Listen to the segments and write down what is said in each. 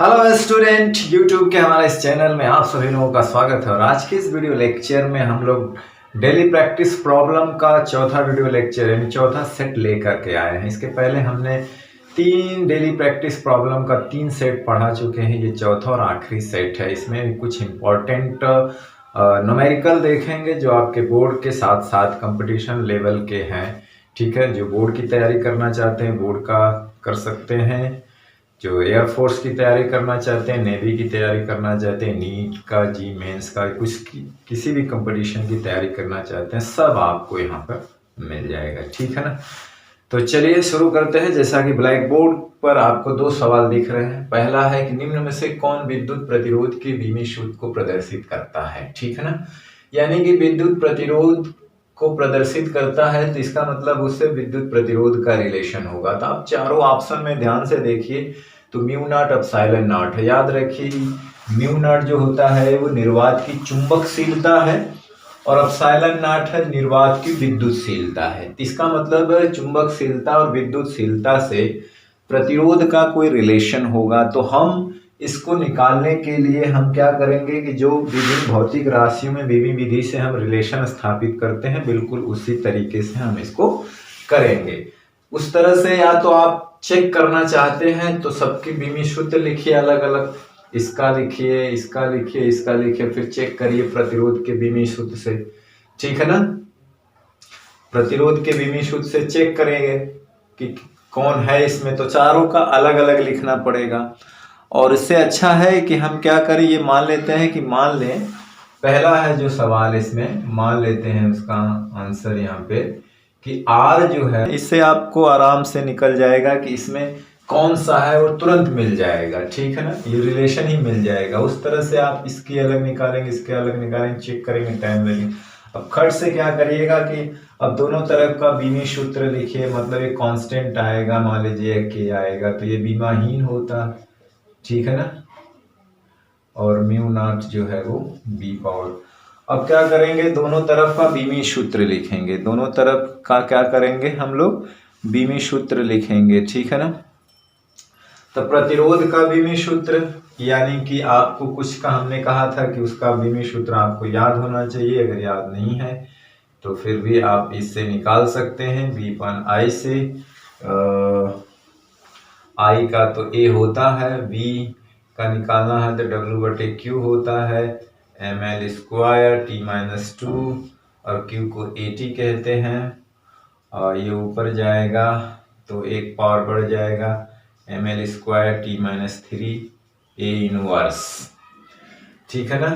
Hello student, YouTube के हमारे इस चैनल में आप सभी लोगों का स्वागत है। और आज के इस वीडियो लेक्चर में हम लोग डेली प्रैक्टिस प्रॉब्लम का चौथा वीडियो लेक्चर यानी चौथा सेट लेकर के आए हैं। इसके पहले हमने 3 डेली प्रैक्टिस प्रॉब्लम का 3 सेट पढ़ा चुके हैं। ये चौथा और आखिरी सेट है। इसमें कुछ इम्पोर्टेंट न्यूमेरिकल देखेंगे जो आपके बोर्ड के साथ साथ कंपटीशन लेवल के हैं। ठीक है, जो बोर्ड की तैयारी करना चाहते हैं बोर्ड का कर सकते हैं, जो एयरफोर्स की तैयारी करना चाहते हैं, नेवी की तैयारी करना चाहते हैं, नीट का, जी मेंस का, किसी भी कंपटीशन की तैयारी करना चाहते हैं, सब आपको यहाँ पर मिल जाएगा। ठीक है ना। तो चलिए शुरू करते हैं। जैसा कि ब्लैक बोर्ड पर आपको 2 सवाल दिख रहे हैं। पहला है कि निम्न में से कौन विद्युत प्रतिरोध के बीमी सूत्र को प्रदर्शित करता है। ठीक है ना। यानी कि विद्युत प्रतिरोध को प्रदर्शित करता है तो इसका मतलब उससे विद्युत प्रतिरोध का रिलेशन होगा। तो आप चारों ऑप्शन में ध्यान से देखिए तो म्यू नॉट एप्सिलॉन नॉट है। याद रखिए म्यू नॉट जो होता है वो निर्वात की चुंबकशीलता है और एप्सिलॉन नॉट है निर्वात की विद्युतशीलता है। इसका मतलब चुंबकशीलता और विद्युतशीलता से प्रतिरोध का कोई रिलेशन होगा। तो हम इसको निकालने के लिए हम क्या करेंगे कि जो विभिन्न भौतिक राशियों में विभिन्न विधि से हम रिलेशन स्थापित करते हैं बिल्कुल उसी तरीके से हम इसको करेंगे। उस तरह से या तो आप चेक करना चाहते हैं तो सबकी बीमी सूत्र लिखिए अलग अलग, इसका लिखिए, इसका लिखिए, इसका लिखिए, फिर चेक करिए प्रतिरोध के बीमी सूत्र से। ठीक है ना। प्रतिरोध के बीमी सूत्र से चेक करेंगे कि कौन है इसमें, तो चारों का अलग अलग लिखना पड़ेगा। और इससे अच्छा है कि हम क्या करें, ये मान लेते हैं कि मान लें पहला है जो सवाल इसमें मान लेते हैं उसका आंसर यहाँ पे कि R जो है, इससे आपको आराम से निकल जाएगा कि इसमें कौन सा है और तुरंत मिल जाएगा। ठीक है ना, ये रिलेशन ही मिल जाएगा। उस तरह से आप इसकी अलग निकालेंगे, इसके अलग निकालेंगे, चेक करेंगे, टाइम लगेगा। अब खट से क्या करिएगा कि अब दोनों तरफ का बीमी सूत्र लिखिए, मतलब एक कांस्टेंट आएगा, मान लीजिए के आएगा तो ये बीमाहीन होता। ठीक है ना। और म्यू नॉट जो है वो बी पावर। अब क्या करेंगे, दोनों तरफ का बीमी सूत्र लिखेंगे, दोनों तरफ का क्या करेंगे हम लोग बीमी सूत्र लिखेंगे। ठीक है ना। तो प्रतिरोध का बीमी सूत्र यानी कि आपको कुछ का हमने कहा था कि उसका बीमी सूत्र आपको याद होना चाहिए। अगर याद नहीं है तो फिर भी आप इससे निकाल सकते हैं V/I से। I का तो A होता है, V का निकालना है तो W/Q होता है, ml² T-2 और Q को AT कहते हैं। और ये ऊपर जाएगा तो एक पावर बढ़ जाएगा ml² T-3 A इनवर्स। ठीक है ना।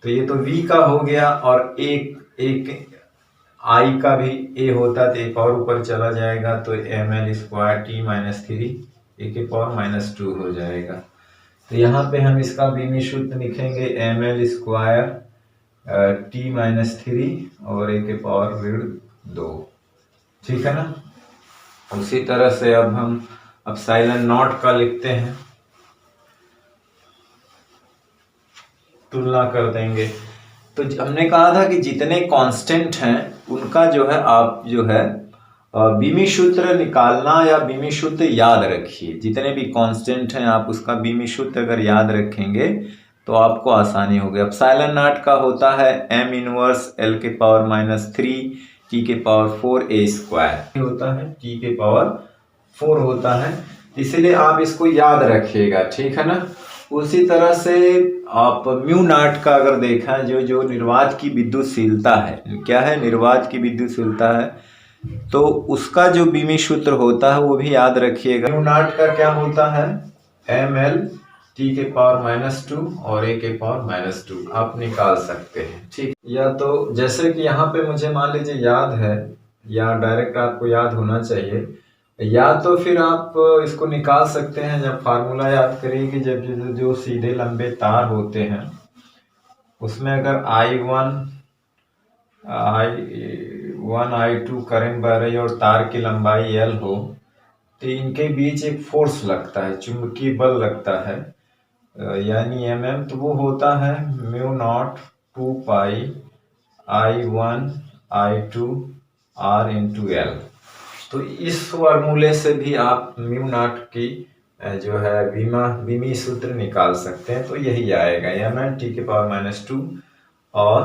तो ये तो V का हो गया और एक I का भी A होता तो एक और ऊपर चला जाएगा तो ml² T-3 A के पावर -2 हो जाएगा। तो यहाँ पे हम इसका बीमी सूत्र लिखेंगे ml² T-3 और A के पावर -2। ठीक है ना। उसी तरह से अब हम एप्सिलॉन नॉट का लिखते हैं, तुलना कर देंगे। तो हमने कहा था कि जितने कांस्टेंट हैं उनका जो है आप जो है बीमी सूत्र निकालना या बीमी सूत्र याद रखिए। जितने भी कांस्टेंट हैं आप उसका बीमी सूत्र अगर याद रखेंगे तो आपको आसानी होगी। एप्सिलॉन नॉट का होता है m इनवर्स L के पावर -3 T के पावर 4 A² होता है, T के पावर 4 होता है, इसलिए आप इसको याद रखिएगा। ठीक है ना। उसी तरह से आप म्यू नॉट का अगर देखा जो निर्वात की विद्युतशीलता है, क्या है निर्वात की विद्युतशीलता है, तो उसका जो बीमी सूत्र होता है वो भी याद रखिएगा। म्यू नॉट का क्या होता है ml T के पावर -2 और A के पावर -2 आप निकाल सकते हैं। ठीक, या तो जैसे कि यहाँ पे मुझे मान लीजिए याद है या डायरेक्ट आपको याद होना चाहिए, या तो फिर आप इसको निकाल सकते हैं जब फार्मूला याद करिए कि जब जो सीधे लंबे तार होते हैं उसमें अगर I1 I2 करंट बह रही है और तार की लंबाई L हो तो इनके बीच एक फोर्स लगता है, चुंबकीय बल लगता है, यानी mm, तो वो होता है म्यू नॉट 2 पाई I1 I2 R × L। तो इस फॉर्मूले से भी आप म्यू नॉट की जो है बीमी सूत्र निकाल सकते हैं। तो यही आएगा mn t के पावर -2 और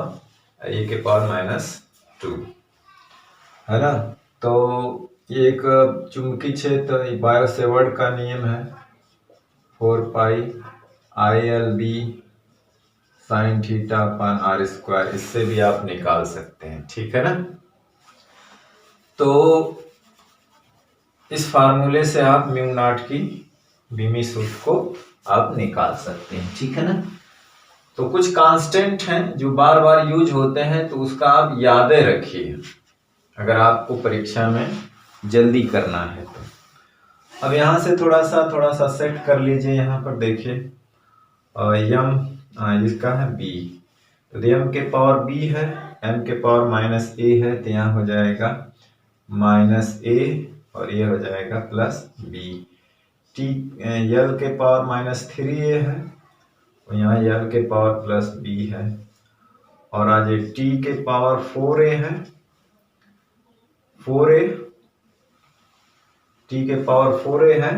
e के पावर -2, है ना। तो ये एक चुंबकीय क्षेत्र बायो सेवर्ट का नियम है, 4 पाई ILB sin थीटा अपन r², इससे भी आप निकाल सकते हैं, ठीक है ना। तो इस फार्मूले से आप म्यू नॉट की बीमी सूत्र को आप निकाल सकते हैं, ठीक है ना। तो कुछ कांस्टेंट हैं जो बार बार यूज होते हैं, तो उसका आप यादें रखिए अगर आपको परीक्षा में जल्दी करना है तो। अब यहाँ से थोड़ा सा सेट कर लीजिए। यहाँ पर देखिए यम इसका है b, तो m के पावर b है, m के पावर -a है, तो यहाँ हो जाएगा -a और ये हो जाएगा +b। t l के पावर -3a है, तो यहाँ l के पावर +b है। और आज t के पावर 4a है, 4a t के पावर 4a है,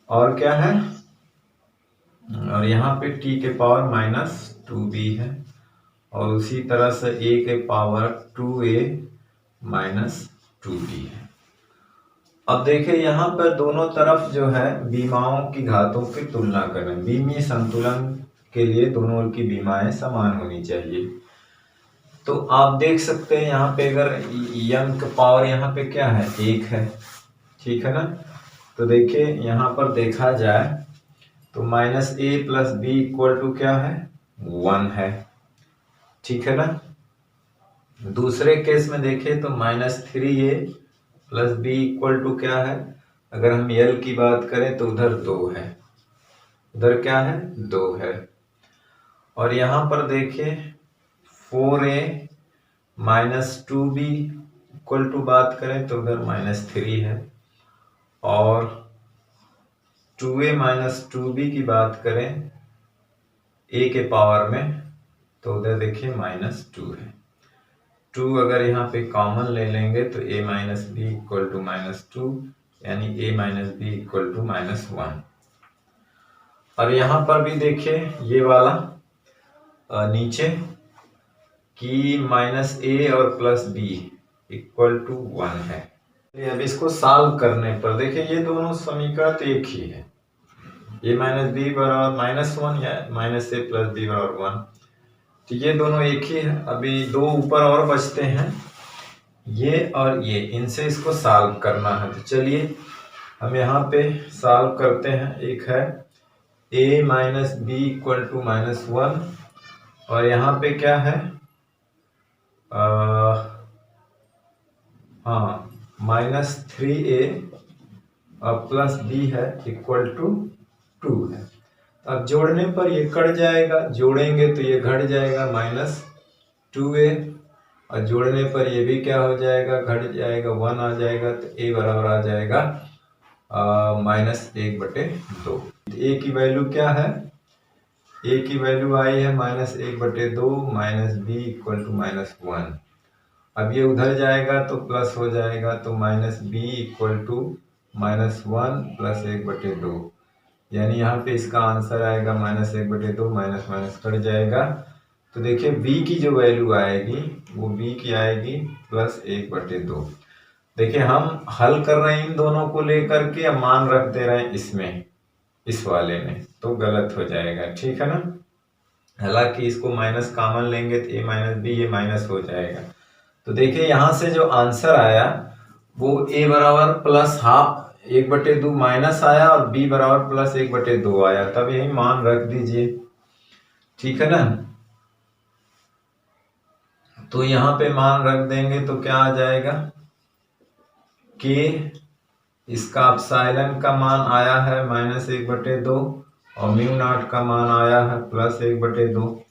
और क्या है, और यहाँ पे t के पावर -2b है, और उसी तरह से a के पावर 2a -2b है। अब देखिए यहाँ पर दोनों तरफ जो है बीमाओं की घातों की तुलना करें। बीमीय संतुलन के लिए दोनों की बीमाएं समान होनी चाहिए। तो आप देख सकते हैं यहाँ पे अगर यम का पावर यहाँ पे क्या है, 1 है, ठीक है ना। तो देखिए यहाँ पर देखा जाए तो -a + b = क्या है, 1 है, ठीक है ना। दूसरे केस में देखें तो -3a + b = क्या है, अगर हम l की बात करें तो उधर 2 है, उधर क्या है, 2 है। और यहाँ पर देखिए 4a -2b = बात करें तो उधर -3 है, और 2a -2b की बात करें a के पावर में तो उधर देखिए -2 है। 2 अगर यहाँ पे कॉमन ले लेंगे तो a - b = -2, यानी a - b = -1। और यहाँ पर भी देखिए ये वाला नीचे कि -a और +b = 1 है। अब इसको सॉल्व करने पर देखिए ये दोनों समीकरण तो एक ही है, a - b बराबर -1 या -a + b बराबर 1, तो ये दोनों एक ही है। अभी 2 ऊपर और बचते हैं, ये और ये, इनसे इसको सॉल्व करना है। तो चलिए हम यहाँ पे सॉल्व करते हैं। एक है a - b = -1, और यहाँ पे क्या है, हाँ -3a और +b है = 2 है। अब जोड़ने पर ये कट जाएगा, जोड़ेंगे तो ये घट जाएगा -2a, और जोड़ने पर ये भी क्या हो जाएगा, घट जाएगा, 1 आ जाएगा, तो a बराबर आ जाएगा -1/2। a की वैल्यू क्या है, a की वैल्यू आई है -1/2, -b = -1। अब ये उधर जाएगा तो प्लस हो जाएगा, तो -b = -1 + 1/2, यानी यहाँ पे इसका आंसर आएगा -1/2, माइनस कट जाएगा। तो देखिए b की जो वैल्यू आएगी वो b की आएगी +1/2। देखिए हम हल कर रहे हैं इन दोनों को लेकर के, अब मान रख दे रहे हैं इसमें, इस वाले में, तो गलत हो जाएगा, ठीक है ना। हालांकि इसको माइनस कॉमन लेंगे तो a - b ये माइनस हो जाएगा। तो देखिए यहाँ से जो आंसर आया वो a बराबर +12 1/2 माइनस आया, और b बराबर +1/2 आया, तब यही मान रख दीजिए, ठीक है ना। तो यहाँ पे मान रख देंगे तो क्या आ जाएगा, k इसका एप्सिलॉन का मान आया है -1/2, और म्यू नॉट का मान आया है +1/2।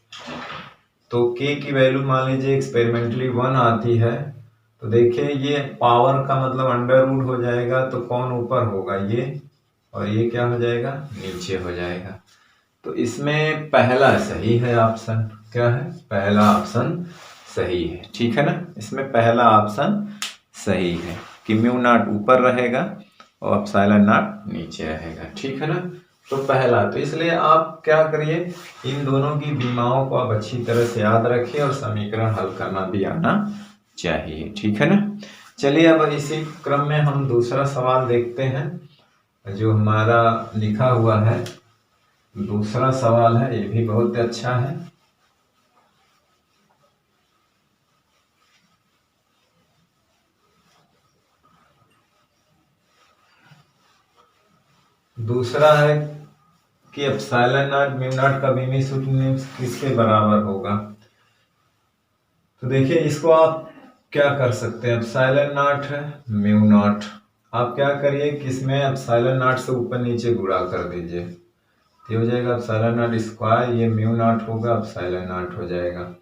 तो k की वैल्यू मान लीजिए एक्सपेरिमेंटली 1 आती है, तो देखिए ये पावर का मतलब √, हो जाएगा, तो कौन ऊपर होगा, ये, और ये क्या हो जाएगा, नीचे हो जाएगा। तो इसमें पहला सही है ऑप्शन, क्या है, पहला ऑप्शन सही है, ठीक है ना। इसमें पहला ऑप्शन सही है कि म्यू नॉट ऊपर रहेगा और एप्सिलॉन नॉट नीचे रहेगा, ठीक है ना। तो पहला, तो इसलिए आप क्या करिए, इन दोनों की बीमाओं को आप अच्छी तरह से याद रखिए और समीकरण हल करना भी आना चाहिए, ठीक है ना। चलिए अब इसी क्रम में हम दूसरा सवाल देखते हैं जो हमारा लिखा हुआ है। दूसरा सवाल है, ये भी बहुत अच्छा है। दूसरा है कि एप्सिलॉन नॉट म्यू नॉट का बीमी सूत्र किसके बराबर होगा। तो देखिए इसको आप क्या कर सकते हैं, एप्सिलॉन नॉट है म्यू नॉट, आप क्या करिए कि इसमें एप्सिलॉन नॉट से ऊपर नीचे गुणा कर दीजिए, तो ये हो जाएगा एप्सिलॉन नॉट स्क्वायर, ये म्यू नॉट होगा, एप्सिलॉन नॉट हो जाएगा।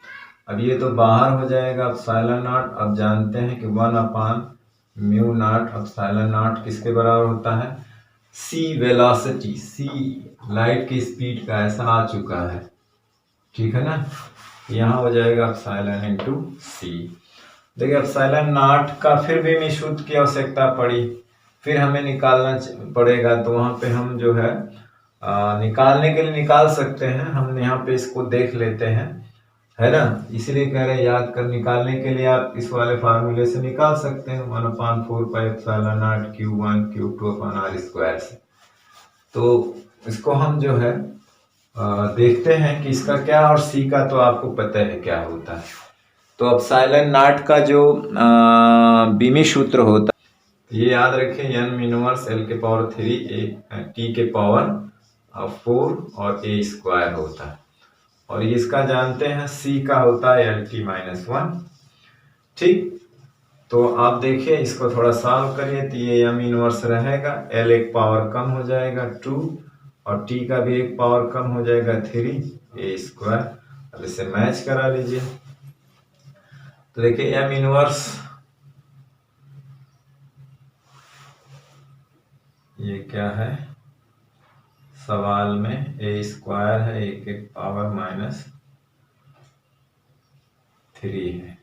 अब ये तो बाहर हो जाएगा एप्सिलॉन नॉट। अब जानते हैं कि 1 म्यू नॉट एप्सिलॉन नॉट किसके बराबर होता है, सी वेलोसिटी, सी लाइट की स्पीड का, ऐसा आ चुका है, ठीक है ना। यहाँ हो जाएगा एप्सिलॉन इनटू सी। देखिए एप्सिलॉन नॉट का फिर भी हमें सूत्र की आवश्यकता पड़ी, फिर हमें निकालना पड़ेगा, तो वहाँ पे हम जो है निकालने के लिए निकाल सकते हैं, हम यहाँ पे इसको देख लेते हैं, है ना। इसलिए कह रहे हैं याद कर, निकालने के लिए आप इस वाले फार्मूले से निकाल सकते हैं 1/4 pi epsilon not Q1 Q2 upon R square से। तो इसको हम जो है देखते हैं कि इसका क्या, और सी का तो आपको पता है क्या होता है। तो एप्सिलॉन नॉट का जो बीमी सूत्र होता है, ये याद रखें, n इनवर्स L के पावर 3 T के पावर 4 और A स्क्वायर होता है, और इसका जानते हैं C का होता है LT-1, ठीक। तो आप देखिए इसको थोड़ा सॉल्व करिए, तो ये m इनवर्स रहेगा, L एक पावर कम हो जाएगा 2 और T का भी एक पावर कम हो जाएगा 3 A स्क्वायर। अब इसे मैच करा लीजिए, तो देखिए m इनवर्स ये क्या है, सवाल में A स्क्वायर है, एक पावर -3 है,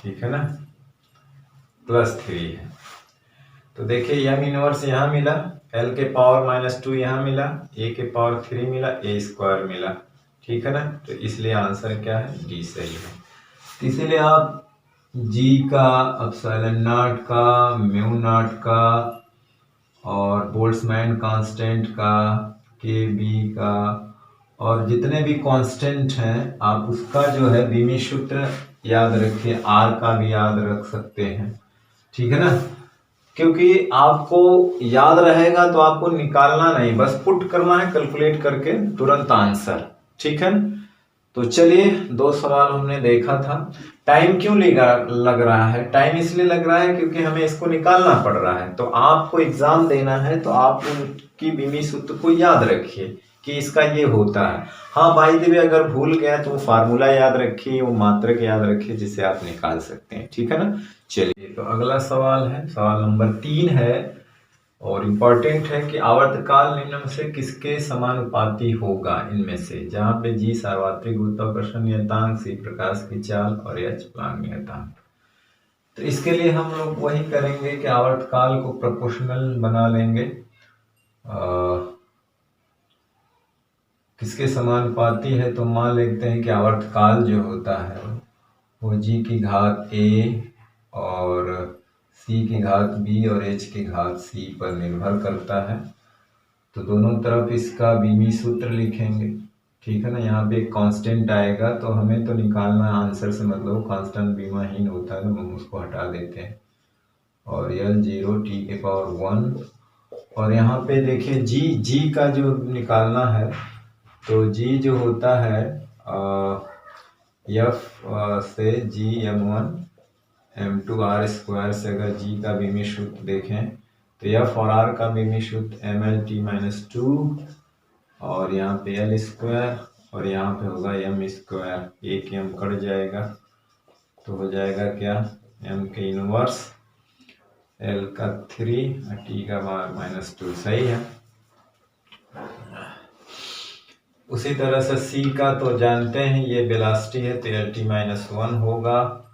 ठीक है ना, +3 है। तो देखिए m इनवर्स यहाँ मिला, L के पावर -2 यहाँ मिला, A के पावर 3 मिला, A स्क्वायर मिला, ठीक है ना। तो इसलिए आंसर क्या है, D सही है। तो इसीलिए आप G का, एप्सिलॉन नॉट का, म्यू नॉट का और बोल्ट्जमैन कांस्टेंट का, KB का और जितने भी कांस्टेंट हैं, आप उसका जो है बीमी सूत्र याद रखिए, R का भी याद रख सकते हैं, ठीक है ना। क्योंकि आपको याद रहेगा तो आपको निकालना नहीं, बस पुट करना है कैलकुलेट करके तुरंत आंसर, ठीक है। तो चलिए 2 सवाल हमने देखा था। टाइम क्यों लग रहा है, टाइम इसलिए लग रहा है क्योंकि हमें इसको निकालना पड़ रहा है। तो आपको एग्जाम देना है तो आप उनकी बीमी सूत्र को याद रखिए कि इसका ये होता है। हाँ भाई देवी, अगर भूल गया तो वो फार्मूला याद रखिए, वो मात्रक याद रखिए, जिसे आप निकाल सकते हैं, ठीक है ना। चलिए तो अगला सवाल है, सवाल नंबर 3 है और इम्पोर्टेंट है कि आवर्तकाल निम्न में से किसके समानुपाती होगा, इनमें से, जहां पे G सार्वत्रिक गुरुत्वाकर्षण नियतांक, C प्रकाश की चाल और H प्लांक नियतांक। तो इसके लिए हम लोग वही करेंगे कि आवर्तकाल को प्रोपोर्शनल बना लेंगे, किसके समानुपाती है, तो मान लेते हैं कि आवर्तकाल जो होता है वो G की घात A और C की घात B और H की घात C पर निर्भर करता है। तो दोनों तरफ इसका बीमी सूत्र लिखेंगे, ठीक है ना। यहाँ पे एक कांस्टेंट आएगा, तो हमें तो निकालना आंसर से मतलब कांस्टेंट बीमाहीन होता है, तो हम उसको हटा देते हैं, और L0 T के पावर 1। और यहाँ पे देखिए G का जो निकालना है, तो G जो होता है F से G M1 M2 R square से अगर G का बीमी सूत्र देखें तो F और R का बीमी सूत्र MLT-2 और यहाँ पे L स्क्वायर और यहाँ पे होगा M स्क्वायर, एक M कट जाएगा तो हो जाएगा क्या, M के इनवर्स L का 3 और T का -2, सही है। उसी तरह से C का तो जानते हैं ये वेलोसिटी है, तो LT-1 होगा,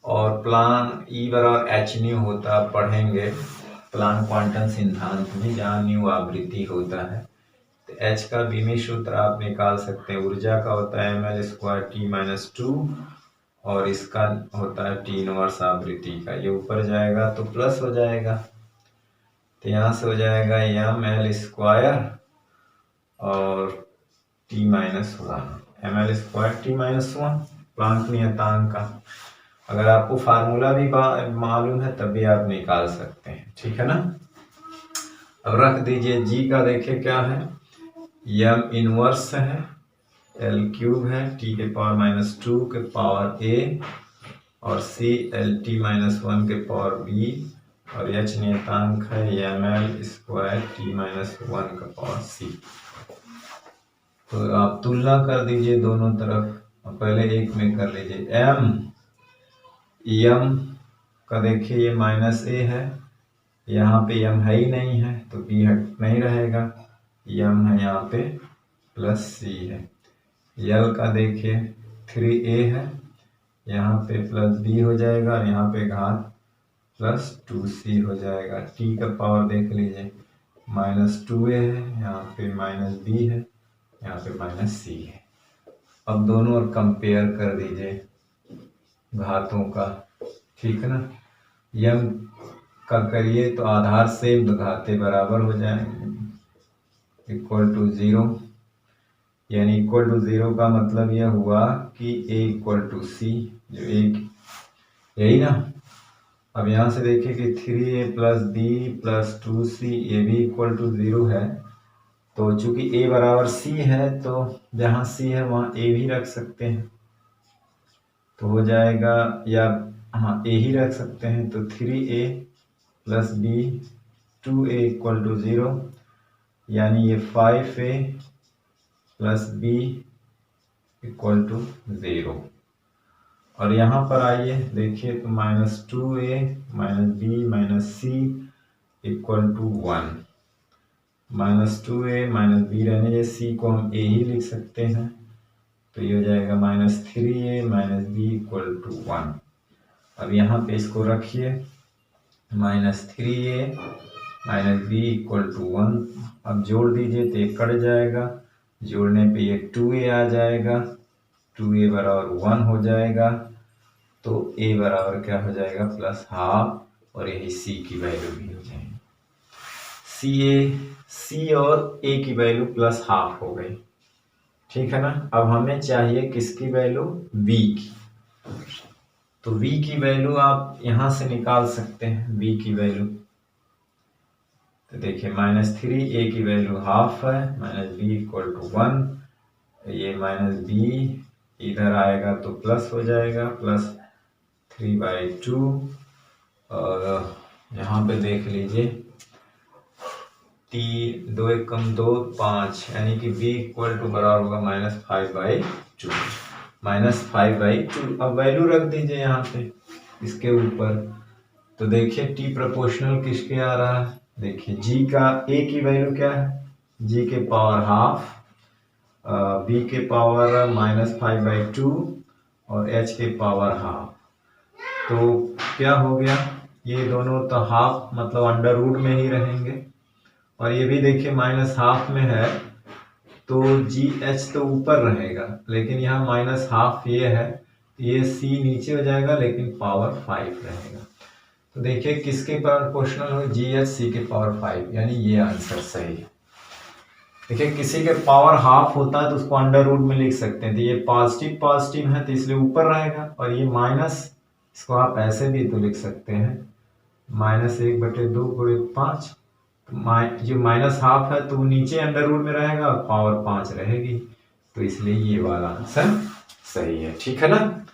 और प्लान E बराबर h न्यू होता, पढ़ेंगे प्लांक क्वांटम सिद्धांत में जहाँ न्यू आवृत्ति होता है, तो एच का बीमी सूत्र आप निकाल सकते हैं। ऊर्जा का होता है ml²T-2 और इसका होता है T-इनवर्स आवृत्ति का। ये ऊपर जाएगा तो प्लस हो जाएगा, तो यहाँ से हो जाएगा ml² और T-1 ml²T-1 प्लांक नियतांक का। अगर आपको फार्मूला भी मालूम है तब भी आप निकाल सकते हैं, ठीक है ना। अब रख दीजिए। जी का देखिए क्या है, m इनवर्स है, L³ है T⁻² के पावर A और C LT-1 के पावर B और H नियतांक है ml²T-1 का पावर C। तो आप तुलना कर दीजिए दोनों तरफ। पहले एक में कर लीजिए। m का देखिए ये -a है, यहाँ पे m है ही नहीं है तो b हट नहीं रहेगा, m है यहाँ पे +c है। l का देखिए 3a है, यहाँ पे +b हो जाएगा और यहाँ पे घात +2c हो जाएगा। t का पावर देख लीजिए -2a है, यहाँ पे -b है, यहाँ पे -c है। अब दोनों और कंपेयर कर दीजिए घातों का, ठीक है ना। m का करिए तो आधार सेम तो घातें बराबर हो जाएंगे, =0, यानी =0 का मतलब यह हुआ कि a = c, जो एक यही ना। अब यहाँ से देखिए कि 3a + b + 2c ये भी =0 है, तो चूंकि a बराबर c है तो जहाँ c है वहाँ a भी रख सकते हैं, तो हो जाएगा, या हाँ a ही रख सकते हैं। तो 3a + b 2a = 0, यानी ये 5a + b = 0। और यहाँ पर आइए देखिए तो -2a - b - c = 1। -2a - b रहने ये c को हम a ही लिख सकते हैं, तो ये हो जाएगा -3a - b = 1। अब यहाँ पे इसको रखिए -3a - b = 1। अब जोड़ दीजिए तो ये कट जाएगा, जोड़ने पे ये 2a आ जाएगा, 2a बराबर 1 हो जाएगा, तो a बराबर क्या हो जाएगा +½ और यही c की वैल्यू भी हो जाएगी। c और a की वैल्यू +½ हो गई, ठीक है ना। अब हमें चाहिए किसकी वैल्यू, v की। तो v की वैल्यू आप यहां से निकाल सकते हैं, v की वैल्यू। तो देखिए -3a की वैल्यू ½ है, -b = 1, ये -b इधर आएगा तो प्लस हो जाएगा, +3/2 और यहाँ पे देख लीजिए 2 × 2 = 5, यानी कि b = बराबर होगा -5/2, -5/2। अब वैल्यू रख दीजिए यहाँ पे इसके ऊपर। तो देखिए t प्रोपोर्शनल किसके आ रहा है, देखिए g का a की वैल्यू क्या है, g के पावर ½ b के पावर -5/2 और h के पावर ½ तो क्या हो गया, ये दोनों तो हाफ मतलब अंडर रूट में ही रहेंगे, और ये भी देखिए -½ में है तो GH तो ऊपर रहेगा, लेकिन यहाँ -½ ये है, ये C नीचे हो जाएगा लेकिन पावर 5 रहेगा। तो देखिए किसके प्रोपोर्शनल हो, GH C के पावर 5, यानी ये आंसर सही है। देखिए किसी के पावर ½ होता है तो उसको अंडर रूट में लिख सकते हैं, तो ये पॉजिटिव है तो इसलिए ऊपर रहेगा, और ये माइनस, इसको आप ऐसे भी तो लिख सकते हैं -1/2 × 5, जो -½ है तो वो नीचे अंडर रूट में रहेगा और पावर 5 रहेगी, तो इसलिए ये वाला आंसर सही है, ठीक है ना।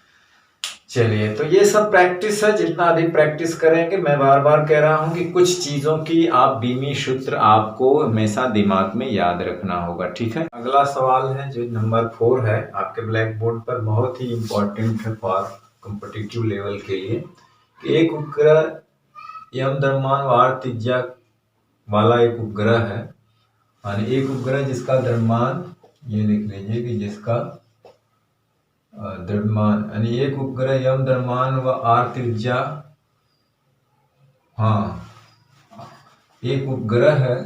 चलिए, तो ये सब प्रैक्टिस है, जितना अधिक प्रैक्टिस करेंगे, मैं बार बार कह रहा हूं कि कुछ चीजों की आप बीमी सूत्र आपको हमेशा दिमाग में याद रखना होगा, ठीक है। अगला सवाल है जो नंबर 4 है आपके ब्लैक बोर्ड पर, बहुत ही इंपॉर्टेंट है फॉर कॉम्पिटिटिव लेवल के लिए, कि एक उपग्रह यम द्रव्यमान वार त्रिज्या वाला एक उपग्रह है, और एक उपग्रह जिसका द्रव्यमान, ये लिख लीजिए कि जिसका द्रव्यमान, यानी एक उपग्रह यम द्रव्यमान व r त्रिज्या, हाँ एक उपग्रह है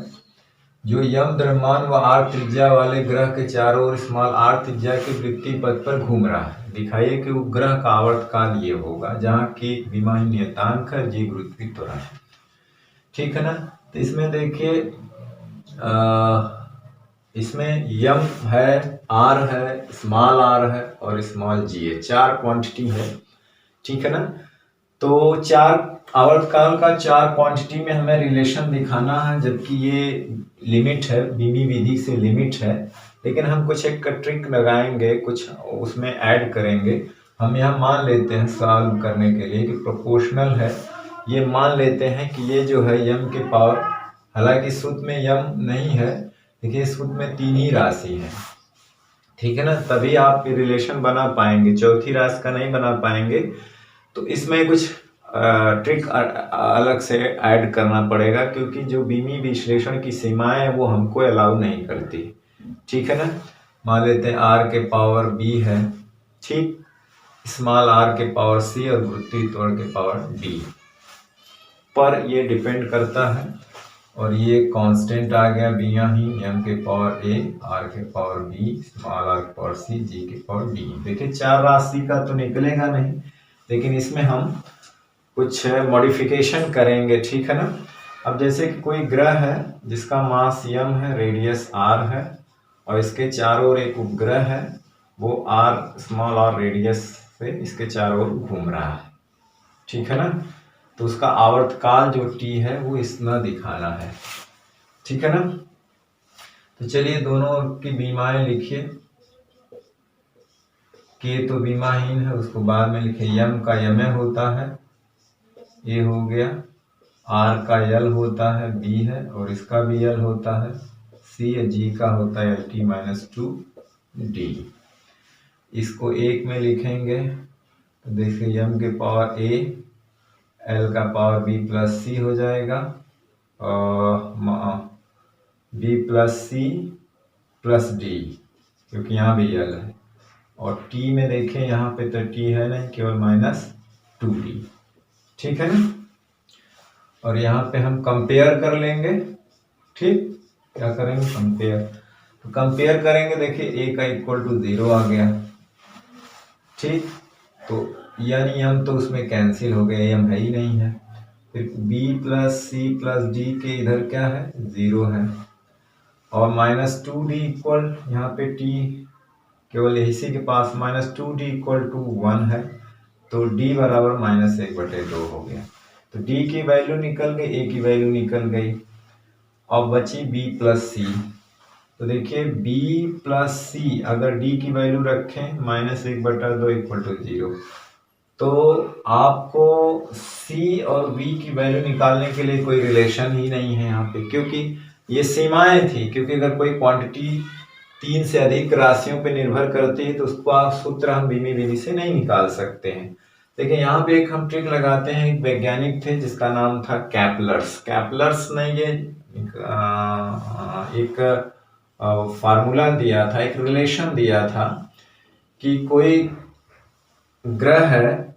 जो यम द्रव्यमान व आर त्रिज्या वाले ग्रह के चारों ओर स्मॉल आर त्रिज्या के वृत्तीय पथ पर घूम रहा है। दिखाइए कि उपग्रह का आवर्तकाल ये होगा, जहाँ की विमाहीन नियतांक है, जी गुरुत्वीय त्वरण है। ठीक है ना। तो इसमें देखिए इसमें यम है, आर है, स्मॉल आर है और स्मॉल जी है, 4 क्वांटिटी है। ठीक है ना। तो 4 आवर्तकाल का 4 क्वांटिटी में हमें रिलेशन दिखाना है, जबकि ये लिमिट है, बीमी विधि से लिमिट है। लेकिन हम कुछ एक ट्रिक लगाएंगे, कुछ उसमें ऐड करेंगे। हम यहाँ मान लेते हैं सॉल्व करने के लिए कि प्रोपोर्शनल है। ये मान लेते हैं कि ये जो है यम के पावर, हालांकि सूत्र में यम नहीं है, देखिए सूत्र में 3 ही राशि है। ठीक है ना। तभी आप रिलेशन बना पाएंगे, चौथी राशि का नहीं बना पाएंगे। तो इसमें कुछ ट्रिक अलग से ऐड करना पड़ेगा, क्योंकि जो बीमी विश्लेषण की सीमाएं हैं वो हमको अलाउ नहीं करती। ठीक है ना। मान लेते हैं आर के पावर बी है, ठीक, स्मॉल आर के पावर सी और वृत्तीय त्वरण के पावर डी पर ये डिपेंड करता है। और ये कांस्टेंट आ गया बिया ही, एम के पावर ए, आर के पावर बी, स्मॉल आर के पावर सी, जी के पावर डी। देखिए 4 राशि का तो निकलेगा नहीं, लेकिन इसमें हम कुछ मॉडिफिकेशन करेंगे। ठीक है ना। अब जैसे कि कोई ग्रह है जिसका मास यम है, रेडियस आर है, और इसके चारों ओर एक उपग्रह है, वो आर, स्मॉल आर रेडियस से इसके चारों ओर घूम रहा है। ठीक है ना। तो उसका आवर्तकाल जो टी है वो इतना दिखाना है। ठीक है ना। तो चलिए दोनों की बीमाएं लिखिए। के तो बीमाहीन है, उसको बाद में लिखे। यम का यमे होता है, ये हो गया। आर का यल होता है, बी है, और इसका भी यल होता है, सी है। जी का होता है LT-2 डी। इसको एक में लिखेंगे तो देखिए यम के पावर ए, एल का पावर बी प्लस सी हो जाएगा, और B plus C plus D, क्योंकि यहाँ भी यल है। और टी में देखें यहाँ पे तो टी है नहीं, केवल -2d। ठीक है ना। और यहाँ पे हम कंपेयर कर लेंगे। ठीक, क्या करेंगे, कंपेयर। तो कंपेयर करेंगे, देखिए ए का इक्वल टू 0 आ गया। ठीक, तो यानी एम तो उसमें कैंसिल हो गया, एम है ही नहीं है। फिर B plus C plus D के इधर क्या है, 0 है। और -2d इक्वल, यहाँ पे टी केवल इसी के पास -2d इक्वल टू 1 है, तो d बराबर -1/2 हो गया। तो d की वैल्यू निकल गई, a की वैल्यू निकल गई। अब बची b प्लस सी। तो देखिए b प्लस सी, अगर d की वैल्यू रखें -1/2 इक्वल टू 0, तो आपको c और b की वैल्यू निकालने के लिए कोई रिलेशन ही नहीं है यहाँ पे, क्योंकि ये सीमाएं थी। क्योंकि अगर कोई क्वांटिटी 3 से अधिक राशियों पे निर्भर करती है तो उसका सूत्र हम बीमी विधि से नहीं निकाल सकते हैं। देखिए यहाँ पे एक हम ट्रिक लगाते हैं। एक वैज्ञानिक थे जिसका नाम था कैपलर्स। कैपलर्स ने ये एक फार्मूला दिया था, एक रिलेशन दिया था कि कोई ग्रह है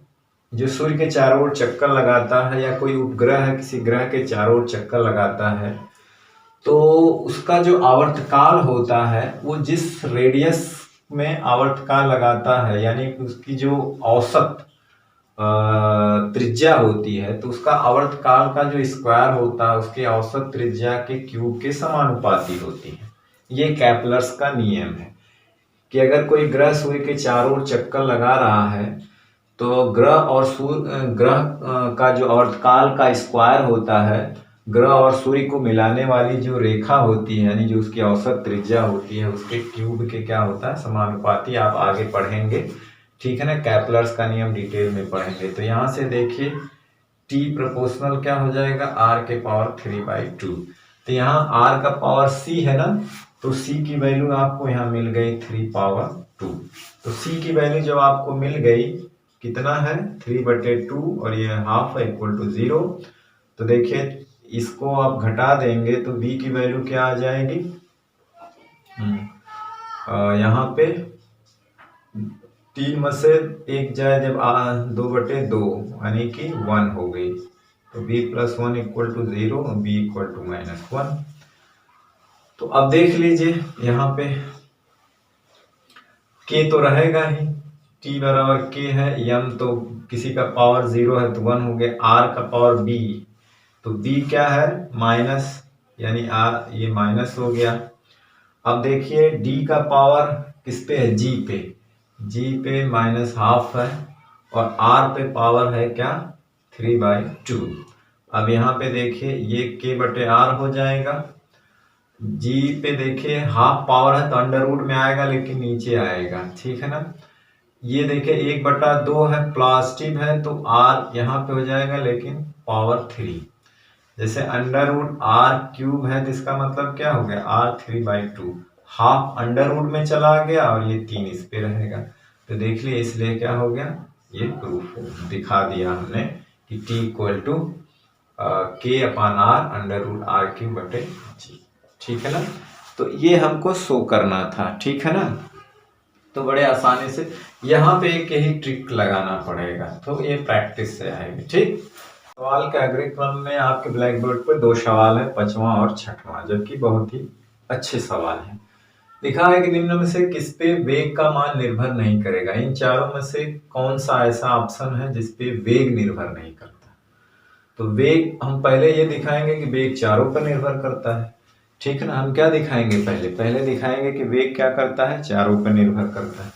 जो सूर्य के चारों ओर चक्कर लगाता है, या कोई उपग्रह है किसी ग्रह के चारों ओर चक्कर लगाता है, तो उसका जो आवर्तकाल होता है वो जिस रेडियस में आवर्तकाल लगाता है, यानी उसकी जो औसत त्रिज्या होती है, तो उसका आवर्तकाल का जो स्क्वायर होता है उसके औसत त्रिज्या के क्यूब के समानुपाती होती है। ये कैपलर्स का नियम है कि अगर कोई ग्रह सूर्य के चारों ओर चक्कर लगा रहा है, तो ग्रह का जो आवर्तकाल का स्क्वायर होता है, ग्रह और सूर्य को मिलाने वाली जो रेखा होती है, यानी जो उसकी औसत त्रिज्या होती है, उसके क्यूब के क्या होता है, समानुपाती। आप आगे पढ़ेंगे। ठीक है ना। कैपलर्स का नियम डिटेल में पढ़ेंगे। तो यहाँ से देखिए T प्रोपोर्शनल क्या हो जाएगा, R के पावर 3/2। तो यहाँ R का पावर C है ना, तो C की वैल्यू आपको यहाँ मिल गई 3/2। तो C की वैल्यू जब आपको मिल गई, कितना है, 3/2, और ये हाफ है, इक्वल टू 0। तो देखिए इसको आप घटा देंगे तो b की वैल्यू क्या आ जाएगी, यहाँ पे 3 में से 1 जाए जब 2/2, यानी कि 1 हो गई। तो b + 1 = 0 और b = -1। तो अब देख लीजिए यहाँ पे k तो रहेगा ही, t बराबर k है, m तो किसी का पावर 0 है तो 1 हो गया, r का पावर b, तो b क्या है माइनस, यानी r ये माइनस हो गया। अब देखिए d का पावर किस पे है, g पे, g पे -½ है और r पे पावर है क्या 3/2। अब यहाँ पे देखिए ये k/r हो जाएगा, g पे देखिए हाफ पावर है तो अंडर रूट में आएगा लेकिन नीचे आएगा, ठीक है ना। ये देखिए 1/2 है, पॉजिटिव है तो r यहाँ पे हो जाएगा लेकिन पावर 3। जैसे √r³ है तो इसका मतलब क्या हो गया r 3/2, हाफ अंडर रूट में चला गया और ये 3 इस पे रहेगा। तो देख लिए इसलिए क्या हो गया, ये प्रूफ दिखा दिया हमने कि t = k/r √r³/g, ठीक है ना। तो ये हमको शो करना था, ठीक है ना। तो बड़े आसानी से यहाँ पे एक यही ट्रिक लगाना पड़ेगा, तो ये प्रैक्टिस से आएगी, ठीक। सवाल के अगले क्रम में आपके ब्लैक बोर्ड पर 2 सवाल है, 5वां और 6वां, जबकि बहुत ही अच्छे सवाल हैं। लिखा है कि निम्न में से किस पे वेग का मान निर्भर नहीं करेगा। इन चारों में से कौन सा ऐसा ऑप्शन है जिसपे वेग निर्भर नहीं करता। तो वेग हम पहले ये दिखाएंगे कि वेग चारों पर निर्भर करता है, ठीक है ना। हम क्या दिखाएंगे, पहले दिखाएंगे कि वेग क्या करता है, चारों पर निर्भर करता है।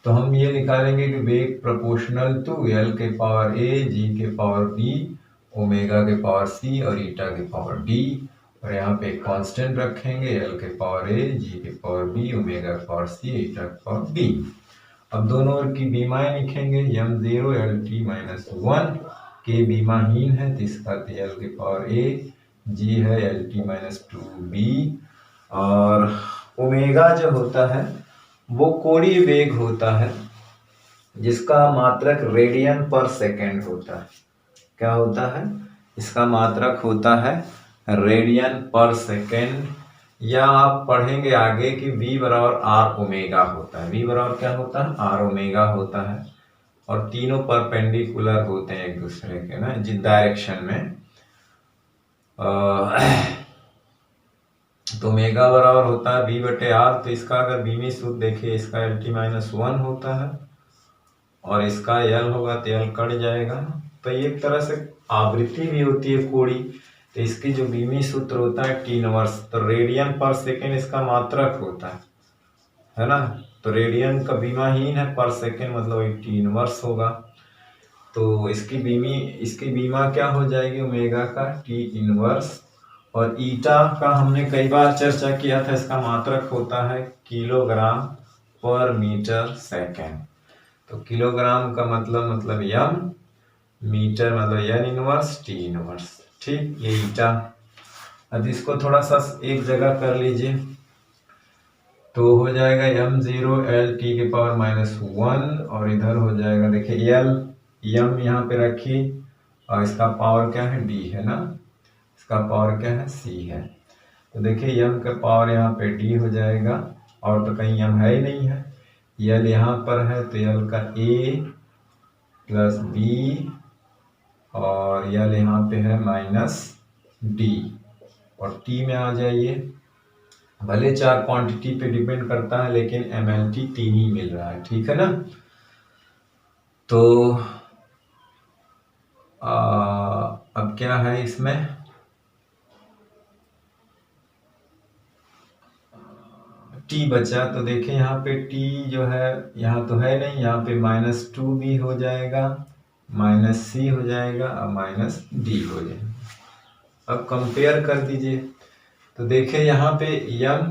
तो हम ये निकालेंगे कि वेग प्रोपोर्शनल टू L के पावर A, G के पावर B, ओमेगा के पावर C और ईटा के पावर D, और यहाँ पे कांस्टेंट रखेंगे L के पावर A, G के पावर B, ओमेगा के पावर C, ईटा के पावर D। अब दोनों ओर की बीमाएं लिखेंगे, m0 LT-1, के बीमाहीन है तो इसका L के पावर A, G है LT-2B, और ओमेगा जो होता है वो कोणीय वेग होता है जिसका मात्रक रेडियन/सेकेंड होता है। क्या होता है, इसका मात्रक होता है रेडियन/सेकेंड, या आप पढ़ेंगे आगे कि v बराबर r ओमेगा होता है। v बराबर क्या होता है, r ओमेगा होता है, और तीनों परपेंडिकुलर होते हैं एक दूसरे के ना, जिस डायरेक्शन में। तो ओमेगा बराबर होता है v/r, तो इसका अगर बीमी सूत्र देखिए, इसका LT-1 होता है और इसका L होगा तो L कट जाएगा। तो ये एक तरह से आवृत्ति भी होती है कोड़ी, तो इसकी जो बीमी सूत्र होता है T-इनवर्स, तो रेडियन/सेकेंड इसका मात्रक होता है ना। तो रेडियन का बीमाहीन है, पर सेकेंड मतलब T-इनवर्स होगा। तो इसकी बीमा क्या हो जाएगी, ओमेगा का T-इनवर्स, और ईटा का हमने कई बार चर्चा किया था, इसका मात्रक होता है kg/m²। तो किलोग्राम का मतलब m, मीटर मतलब n-इनवर्स T-इनवर्स, ठीक, ये ईटा। अब इसको थोड़ा सा एक जगह कर लीजिए, तो हो जाएगा m0 LT के पावर -1, और इधर हो जाएगा देखिए L, m यहाँ पे रखिए, और इसका पावर क्या है, D है ना, इसका पावर क्या है, C है। तो देखिए m का पावर यहाँ पे D हो जाएगा, और तो कहीं m है ही नहीं है, L यहाँ पर है तो L का A + B, और L यहाँ पे है -D, और T में आ जाइए। भले 4 क्वांटिटी पे डिपेंड करता है लेकिन MLT 3 ही मिल रहा है, ठीक है ना। तो अब क्या है इसमें, T बचा, तो देखिए यहाँ पे T जो है यहाँ तो है नहीं, यहाँ पे -2B हो जाएगा, -C हो जाएगा और -D हो जाएगा। अब कंपेयर कर दीजिए, तो देखिए यहाँ पे m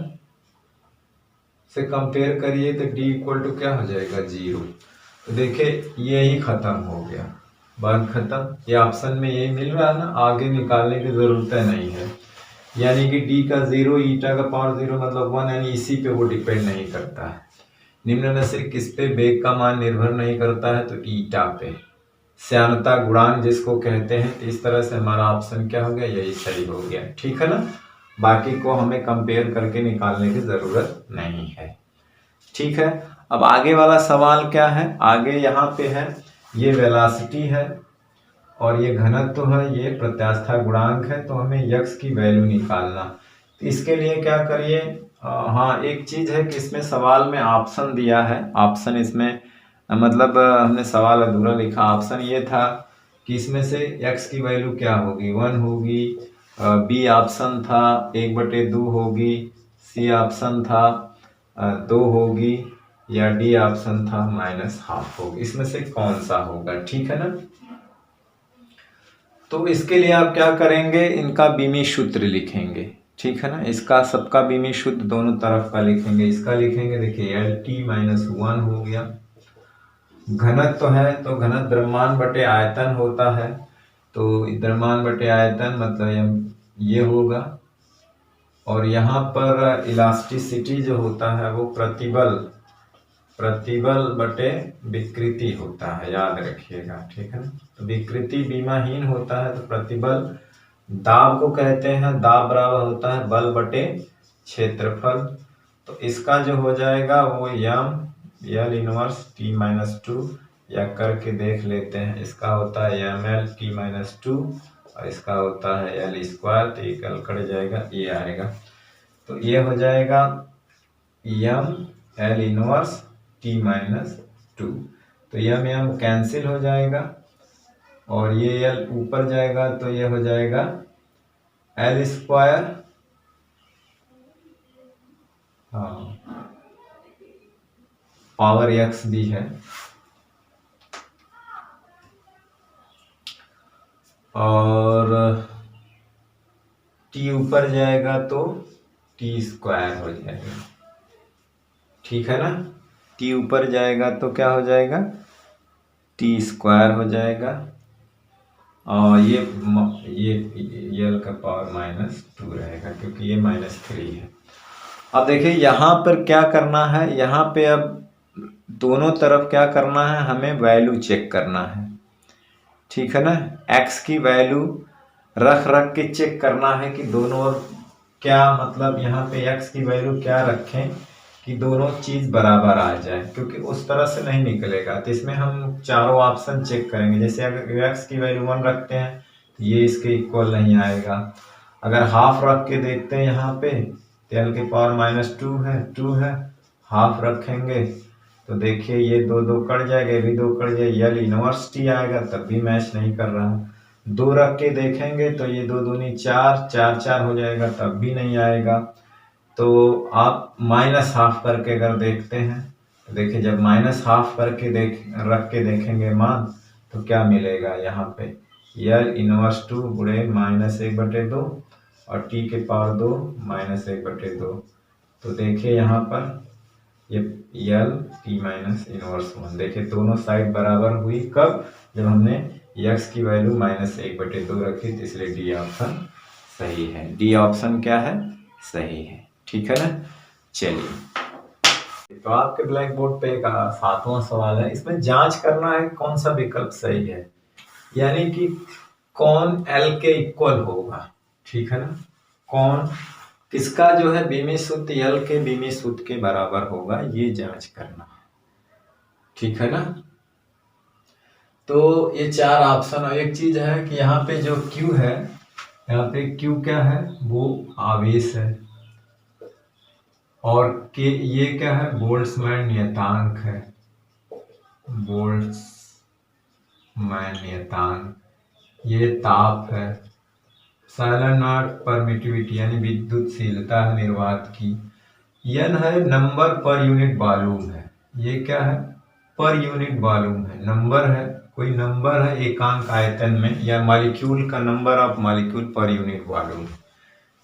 से कंपेयर करिए तो D = क्या हो जाएगा, 0। तो देखिए यही खत्म हो गया, बात खत्म। ये ऑप्शन में यही मिल रहा है ना, आगे निकालने की जरूरत नहीं है। यानी कि D का 0, ईटा का पावर 0 मतलब 1, यानी इसी पे वो डिपेंड नहीं करता है। निम्न में से किस पे वेग का मान निर्भर नहीं करता है, तो ईटा पे, श्यानता गुणांक जिसको कहते हैं। तो इस तरह से हमारा ऑप्शन क्या हो गया, यही सही हो गया, ठीक है ना। बाकी को हमें कंपेयर करके निकालने की जरूरत नहीं है, ठीक है। अब आगे वाला सवाल क्या है, आगे यहाँ पे है, ये वेलोसिटी है और ये घनत्व है, ये प्रत्यास्था गुणांक है, तो हमें यक्स की वैल्यू निकालना। तो इसके लिए क्या करिए, हाँ एक चीज है कि इसमें सवाल में ऑप्शन दिया है। ऑप्शन इसमें मतलब हमने सवाल अधूरा लिखा। ऑप्शन ये था कि इसमें से x की वैल्यू क्या होगी, 1 होगी, बी ऑप्शन था 1/2 होगी, सी ऑप्शन था 2 होगी, या डी ऑप्शन था -½ होगी। इसमें से कौन सा होगा, ठीक है ना। तो इसके लिए आप क्या करेंगे, इनका बीमी सूत्र लिखेंगे, ठीक है ना। इसका सबका बीमी सूत्र दोनों तरफ का लिखेंगे। इसका लिखेंगे, देखिए LT-1 हो गया। घनत्व तो है तो घनत्व द्रव्यमान बटे आयतन होता है, तो द्रव्यमान बटे आयतन मतलब ये होगा। और यहाँ पर इलास्टिसिटी जो होता है वो प्रतिबल बटे विकृति होता है, याद रखिएगा, ठीक है ना। तो विकृति बीमाहीन होता है, तो प्रतिबल दाब को कहते हैं, दाब बराबर होता है बल बटे क्षेत्रफल। तो इसका जो हो जाएगा वो L−T-2, या करके देख लेते हैं। इसका होता है ML-T-2 और इसका होता है L², तो ये कल कट जाएगा, ये आएगा। तो ये हो जाएगा L−T-2। तो यम कैंसिल हो जाएगा और ये L ऊपर जाएगा, तो ये हो जाएगा L², हाँ पावर x भी है, और t ऊपर जाएगा तो T² हो जाएगा, ठीक है ना। t ऊपर जाएगा तो क्या हो जाएगा, T² हो जाएगा। और ये L का पावर -2 रहेगा, क्योंकि ये -3 है। अब देखिए यहाँ पर क्या करना है, यहाँ पे अब दोनों तरफ क्या करना है, हमें वैल्यू चेक करना है, ठीक है ना। x की वैल्यू रख के चेक करना है कि दोनों ओर क्या, मतलब यहाँ पे x की वैल्यू क्या रखें कि दोनों चीज बराबर आ जाए, क्योंकि उस तरह से नहीं निकलेगा। तो इसमें हम चारों ऑप्शन चेक करेंगे। जैसे अगर x की वैल्यू 1 रखते हैं तो ये इसके इक्वल नहीं आएगा। अगर हाफ रख के देखते हैं यहाँ पे, तो L के पावर -2 है, हाफ रखेंगे तो देखिए ये 2 कट जाएगा, ये भी 2 कट जाएगा, L−T आएगा, तब भी मैच नहीं कर रहा। 2 रख के देखेंगे तो ये 2 दूनी 4, 4 हो जाएगा, तब भी नहीं आएगा। तो आप -½ करके अगर देखते हैं तो देखिए, जब -½ करके रख के देखेंगे मान, तो क्या मिलेगा यहाँ पे, L−2 गुणे -1/2 और t के पावर 2 -1/2। तो देखिए यहाँ पर ये L-T-−1, देखिए दोनों साइड बराबर हुई, कब, जब हमने x की वैल्यू -1/2 रखी, तो इसलिए डी ऑप्शन सही है। डी ऑप्शन क्या है, सही है, ठीक है ना। चलिए, तो आपके ब्लैक बोर्ड पे एक 7वां सवाल है। इसमें जांच करना है कौन सा विकल्प सही है, यानी कि कौन L के इक्वल होगा, ठीक है ना। कौन किसका जो है बीमी सूत्र L के बीमी सूत्र के बराबर होगा, ये जांच करना है, ठीक है ना। तो ये 4 ऑप्शन, और एक चीज है कि यहाँ पे जो Q है, यहाँ पे Q क्या है, वो आवेश है, और के ये क्या है, बोल्ट्जमैन नियतांक है, बोल्ट्जमैन नियतांक। ये ताप है, साइलेंट परमिटिविटी यानी विद्युतशीलता है निर्वात की। N है नंबर पर यूनिट वॉल्यूम है, ये क्या है, पर यूनिट वॉल्यूम है, नंबर है, कोई नंबर है एकांक आयतन में, या मॉलिक्यूल का number of molecule per unit volume,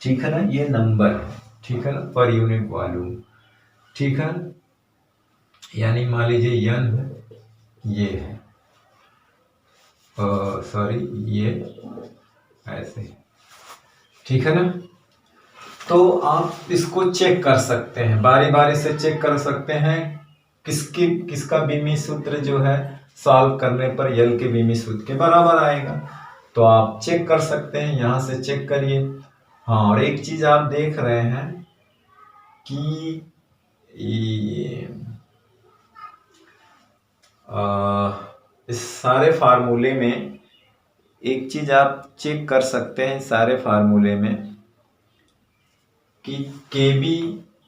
ठीक है ना। ये नंबर है, ठीक है ना, पर यूनिट वॉल्यूम, ठीक है। यानी मान लीजिए N है, ये है, सॉरी ये ऐसे, ठीक है ना। तो आप इसको चेक कर सकते हैं, बारी बारी से चेक कर सकते हैं किसका बीमी सूत्र जो है सॉल्व करने पर L के बीमी सूत्र के बराबर आएगा। तो आप चेक कर सकते हैं, यहां से चेक करिए। हाँ, और एक चीज आप देख रहे हैं कि इस सारे फार्मूले में एक चीज आप चेक कर सकते हैं सारे फार्मूले में कि KB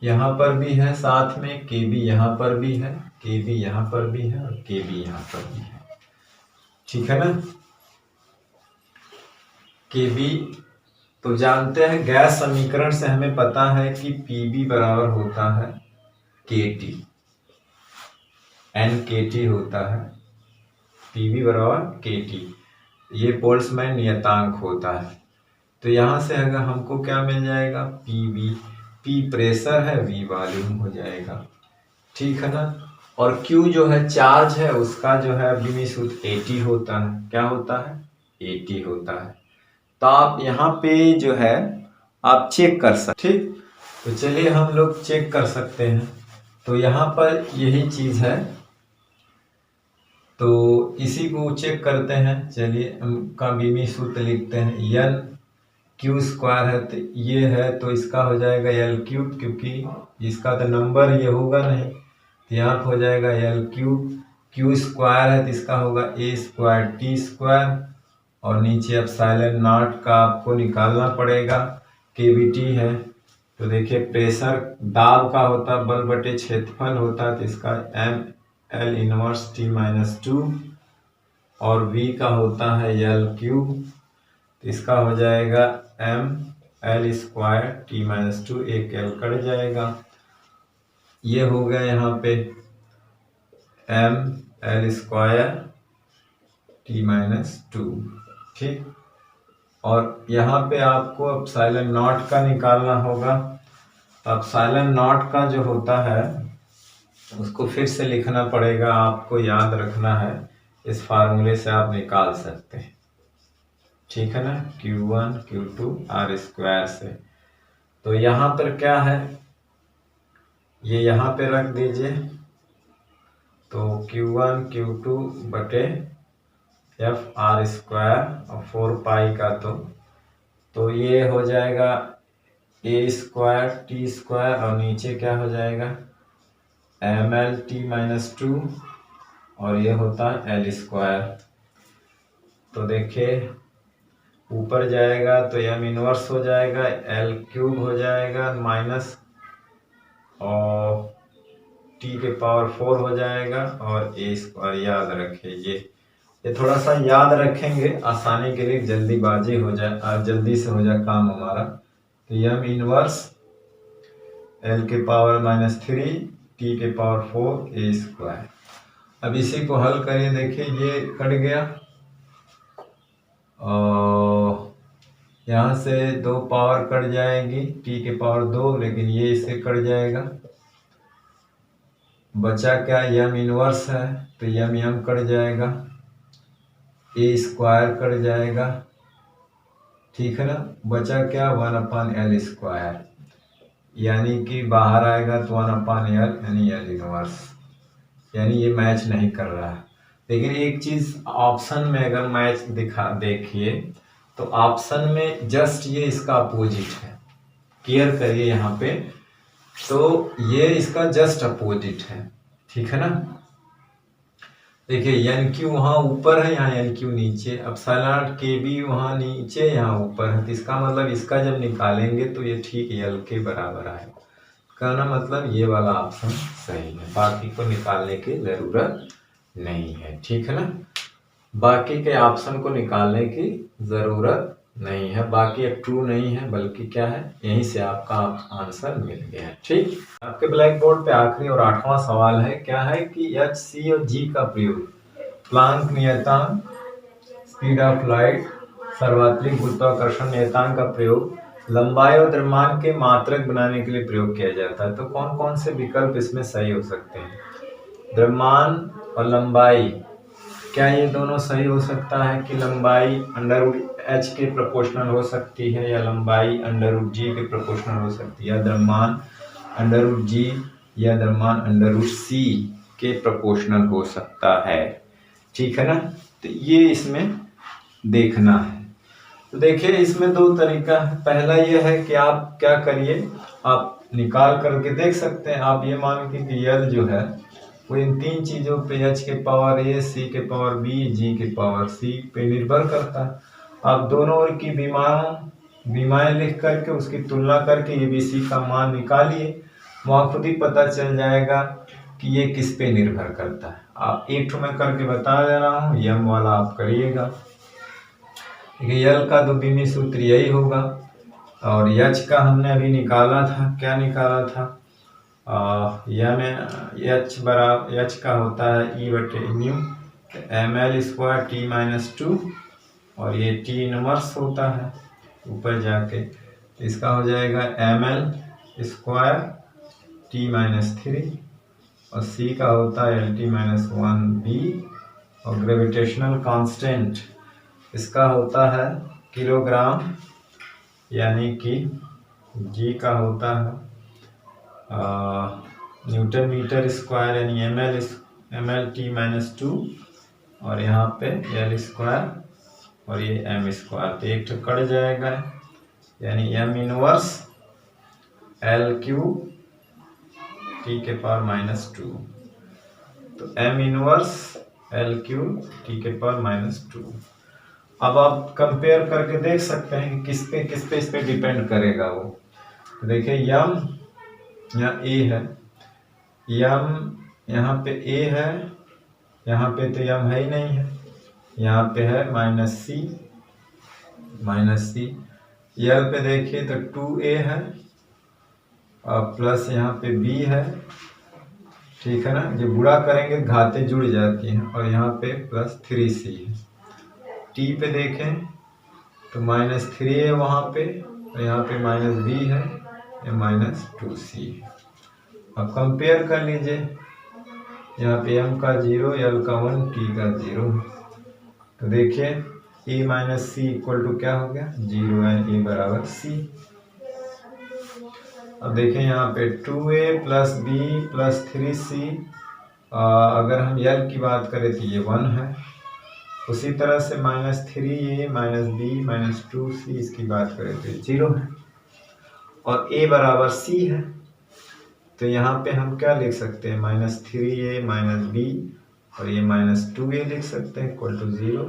यहाँ पर भी है, साथ में KB यहाँ पर भी है, KB यहाँ पर भी है और KB यहाँ पर भी है, ठीक है ना। KB तो जानते हैं, गैस समीकरण से हमें पता है कि PB बराबर होता है KT, NKT होता है, PB बराबर KT, ये बोल्ट्जमैन नियतांक होता है। तो यहाँ से अगर हमको क्या मिल जाएगा, PB, P प्रेशर है, V वॉल्यूम हो जाएगा, ठीक है ना। और Q जो है चार्ज है, उसका जो है विमी सूत्र AT होता है, क्या होता है, AT होता है। तो आप यहाँ पे जो है आप चेक कर सकते, ठीक। तो चलिए हम लोग चेक कर सकते हैं। तो यहाँ पर यही चीज है, तो इसी को चेक करते हैं। चलिए का विमी सूत्र लिखते हैं, N Q स्क्वायर है तो ये है, तो इसका हो जाएगा L क्यूब, क्योंकि इसका तो नंबर ये होगा नहीं, तो यहाँ हो जाएगा L क्यूब। Q स्क्वायर है तो इसका होगा A स्क्वायर T स्क्वायर, और नीचे एप्सिलॉन नॉट का आपको निकालना पड़ेगा, KBT है। तो देखिए प्रेशर दाब का होता है बल बटे क्षेत्रफल होता है, तो इसका ML इनवर्स T-2, और V का होता है L क्यूब, तो इसका हो जाएगा ML स्क्वायर T-2, एक L कट जाएगा। ये हो गया यहाँ पे ML स्क्वायर T-2, ठीक। और यहाँ पे आपको एप्सिलॉन नॉट का निकालना होगा। तो एप्सिलॉन नॉट का जो होता है उसको फिर से लिखना पड़ेगा, आपको याद रखना है, इस फार्मूले से आप निकाल सकते हैं, ठीक है ना, Q1 Q2 R स्क्वायर से। तो यहाँ पर क्या है, ये यहाँ पे रख दीजिए, तो Q1 Q2 बटे F R स्क्वायर और 4 पाई का, तो ये हो जाएगा A स्क्वायर T स्क्वायर, और नीचे क्या हो जाएगा ML T-2, और ये होता है L स्क्वायर। तो देखिए ऊपर जाएगा तो M इनवर्स हो जाएगा, L क्यूब हो जाएगा माइनस, और T के पावर 4 हो जाएगा, और A स्क्वायर। याद रखिए ये थोड़ा सा याद रखेंगे आसानी के लिए, जल्दीबाजी हो जाए, जल्दी से हो जाए काम हमारा। तो M इनवर्स L के पावर -3 T के पावर 4 A स्क्वायर। अब इसी को हल करिए, देखिए ये कट गया, और यहाँ से 2 पावर कट जाएगी, T के पावर 2, लेकिन ये इससे कट जाएगा, बचा क्या, M इनवर्स है तो M कट जाएगा, A स्क्वायर कट जाएगा, ठीक है ना। बचा क्या, 1/L स्क्वायर, यानी कि बाहर आएगा तो 1/L, यानी L इनवर्स, यानी ये मैच नहीं कर रहा है। लेकिन एक चीज ऑप्शन में अगर मैच देखिए, तो ऑप्शन में जस्ट ये इसका अपोजिट है, केयर करिए यहाँ पे, तो ये इसका जस्ट अपोजिट है, ठीक है ना। देखिए NQ वहाँ ऊपर है, यहाँ NQ नीचे, एप्सिलॉन KB वहाँ नीचे, यहाँ ऊपर है, तो इसका मतलब इसका जब निकालेंगे तो ये ठीक L के बराबर आएगा। कहना मतलब ये वाला ऑप्शन सही है, बाकी को निकालने की जरूरत नहीं है, ठीक है ना। बाकी के ऑप्शन को निकालने की जरूरत नहीं है, बाकी एक ट्रू नहीं है, बल्कि क्या है, यहीं से आपका आंसर मिल गया, ठीक। आपके ब्लैक बोर्ड पे आखिरी और 8वां सवाल है, क्या है कि H, C और G का प्रयोग, प्लांक नियतांक, स्पीड ऑफ लाइट, सार्वत्रिक गुरुत्वाकर्षण नियतांक का प्रयोग लंबाई और द्रव्यमान के मात्रक बनाने के लिए प्रयोग किया जाता है। तो कौन कौन से विकल्प इसमें सही हो सकते हैं, द्रव्यमान और लंबाई, क्या ये दोनों सही हो सकता है कि लंबाई √h के प्रोपोर्शनल हो सकती है, या लंबाई √g के प्रोपोर्शनल हो सकती है, या द्रव्यमान √g या द्रव्यमान √c के प्रोपोर्शनल हो सकता है, ठीक है ना। तो ये इसमें देखना है। तो देखिए इसमें 2 तरीका है। पहला ये है कि आप क्या करिए, आप निकाल करके देख सकते हैं। आप ये मान के कि L जो है वो इन तीन चीज़ों पे h के पावर a, c के पावर b, g के पावर c पे निर्भर करता है। आप दोनों ओर की विमाएं लिख करके उसकी तुलना करके ए बी सी का मान निकालिए, वहाँ खुद ही पता चल जाएगा कि ये किस पे निर्भर करता है। आप एक ठो मैं करके बता दे रहा हूँ, यम वाला आप करिएगा। यल का द्विमीय सूत्र यही होगा, और यच का हमने अभी निकाला था, क्या निकाला था, यच बराबर यच का होता है ई बटे न्यू M L square T minus two, और ये टी इनवर्स होता है ऊपर जाके, इसका हो जाएगा M L square T minus three, और सी का होता है L T minus one B, और ग्रेविटेशनल कांस्टेंट इसका होता है किलोग्राम, यानी कि जी का होता है न्यूटन मीटर स्क्वायर, यानी M L T minus two, और यहाँ पे एल स्क्वायर और ये एम स्क्वायर, तो एक तो कट जाएगा, यानी M inverse L cube T के पावर माइनस टू, तो M inverse L cube T के पावर माइनस टू। अब आप कंपेयर करके देख सकते हैं कि किस पे इस पे डिपेंड करेगा वो। तो देखिए यम यहाँ ए है, यम यहाँ पे ए है, यहाँ पे तो यम है ही नहीं है, यहाँ पे है माइनस सी, यल पे देखिए तो 2a है और प्लस यहाँ पे b है, ठीक है ना, जो गुणा करेंगे घातें जुड़ जाती हैं, और यहाँ पे प्लस 3c है। टी पे देखें तो माइनस 3a वहाँ पे, और यहाँ पे माइनस b है, ये माइनस 2c है। अब कंपेयर कर लीजिए, यहाँ पे m का 0, l का 1, t का 0, तो देखिए a minus C equal to क्या हो गया, 0 है, a बराबर c। अब देखें यहाँ पे 2a plus b plus 3c, अगर हम l की बात करें तो ये 1 है, उसी तरह से minus 3a minus b minus 2c इसकी बात करें तो 0 है, और a बराबर c है, तो यहाँ पे हम क्या लिख सकते हैं, माइनस 3a माइनस b, और ये माइनस 2a लिख सकते हैं इक्वल टू 0,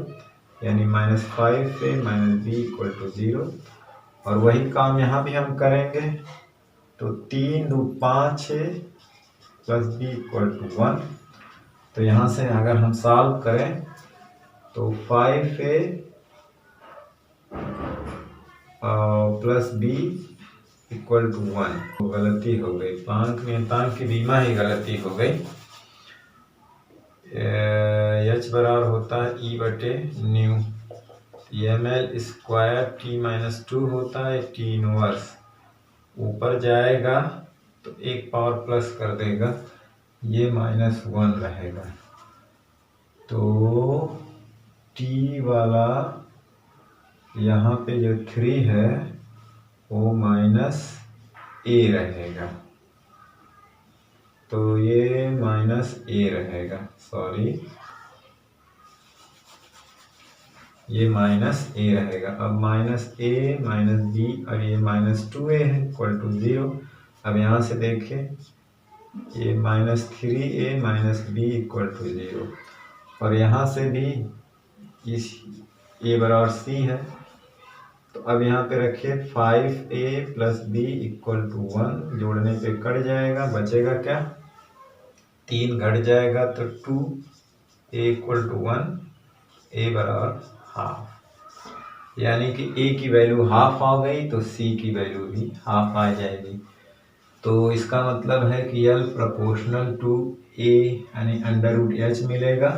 यानी minus 5a minus b equal to 0। और वही काम यहाँ भी हम करेंगे, तो 3 2 5 है प्लस b इक्वल टू 1, तो यहाँ से अगर हम सॉल्व करें तो 5a plus b equal to 1, तो गलती हो गई, पांच की बीमा ही गलती हो गई। एच बराबर होता है ई बटे न्यू, M L square T minus two होता है, टी इनवर्स ऊपर जाएगा तो एक पावर प्लस कर देगा, ये माइनस 1 रहेगा, तो टी वाला यहाँ पे जो 3 है वो माइनस a रहेगा, तो ये माइनस a रहेगा, सॉरी ये माइनस a रहेगा। अब माइनस a माइनस b, और ये माइनस 2a है इक्वल टू 0। अब यहाँ से देखें ये minus 3a minus b equal to 0, और यहाँ से भी इस a बराबर c है, तो अब यहाँ पे रखिए 5a plus b equal to 1, जोड़ने पे कट जाएगा, बचेगा क्या, 3 घट जाएगा तो 2a इक्वल टू 1, a बराबर हाफ, यानी कि a की वैल्यू हाफ आ गई तो c की वैल्यू भी हाफ आ जाएगी। तो इसका मतलब है कि l प्रोपोर्शनल टू a यानी अंडर रूट h मिलेगा,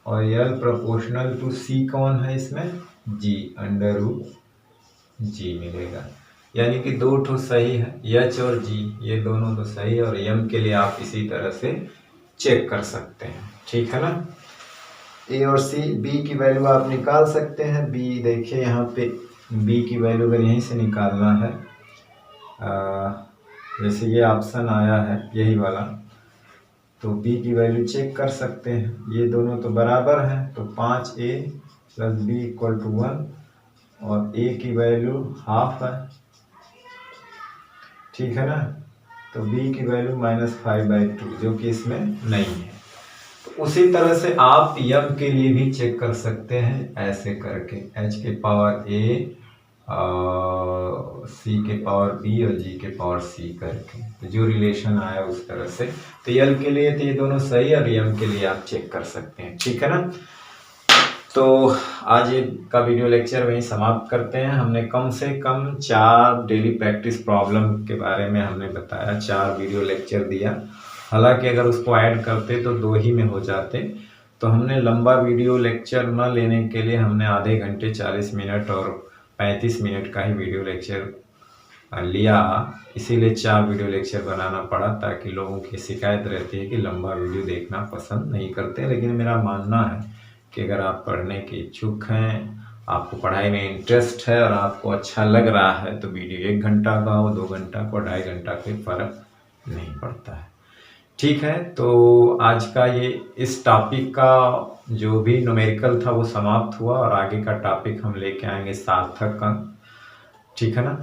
और l प्रोपोर्शनल टू c कौन है इसमें, g अंडर रूट g मिलेगा, यानी कि दो ठो सही है, h और g ये दोनों तो सही है, और m के लिए आप इसी तरह से चेक कर सकते हैं, ठीक है ना। a और c, b की वैल्यू आप निकाल सकते हैं, b देखिए यहाँ पे b की वैल्यू अगर यहीं से निकालना है, जैसे ये ऑप्शन आया है यही वाला, तो b की वैल्यू चेक कर सकते हैं, ये दोनों तो बराबर हैं, तो 5a plus b equal to 1, और a की वैल्यू हाफ है, ठीक है ना, तो b की वैल्यू -5/2 जो कि इसमें नहीं है। तो उसी तरह से आप m के लिए भी चेक कर सकते हैं ऐसे करके h के पावर a c के पावर b और g के पावर c करके, तो जो रिलेशन आया उस तरह से। तो l के लिए तो ये दोनों सही है और m के लिए आप चेक कर सकते हैं, ठीक है ना। तो आज ये का वीडियो लेक्चर वहीं समाप्त करते हैं। हमने कम से कम 4 डेली प्रैक्टिस प्रॉब्लम के बारे में हमने बताया, 4 वीडियो लेक्चर दिया। हालांकि अगर उसको ऐड करते तो 2 ही में हो जाते। तो हमने लंबा वीडियो लेक्चर न लेने के लिए हमने आधे घंटे 40 मिनट और 35 मिनट का ही वीडियो लेक्चर लिया, इसीलिए 4 वीडियो लेक्चर बनाना पड़ा, ताकि लोगों की शिकायत रहती है कि लंबा वीडियो देखना पसंद नहीं करते। लेकिन मेरा मानना है कि अगर आप पढ़ने के इच्छुक हैं, आपको पढ़ाई में इंटरेस्ट है और आपको अच्छा लग रहा है, तो वीडियो 1 घंटा का हो, 2 घंटा का, 2.5 घंटा कोई फर्क नहीं पड़ता है, ठीक है। तो आज का ये इस टॉपिक का जो भी न्यूमेरिकल था वो समाप्त हुआ, और आगे का टॉपिक हम लेके आएंगे सार्थक अंक, ठीक है ना।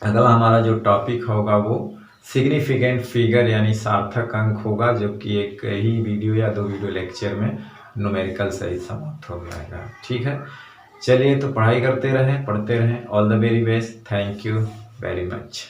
अगला हमारा जो टॉपिक होगा वो सिग्निफिकेंट फिगर यानी सार्थक अंक होगा, जो कि एक ही वीडियो या 2 वीडियो लेक्चर में न्यूमेरिकल सही समाप्त हो जाएगा, ठीक है। चलिए, तो पढ़ाई करते रहें, पढ़ते रहें। All the very best, thank you very much.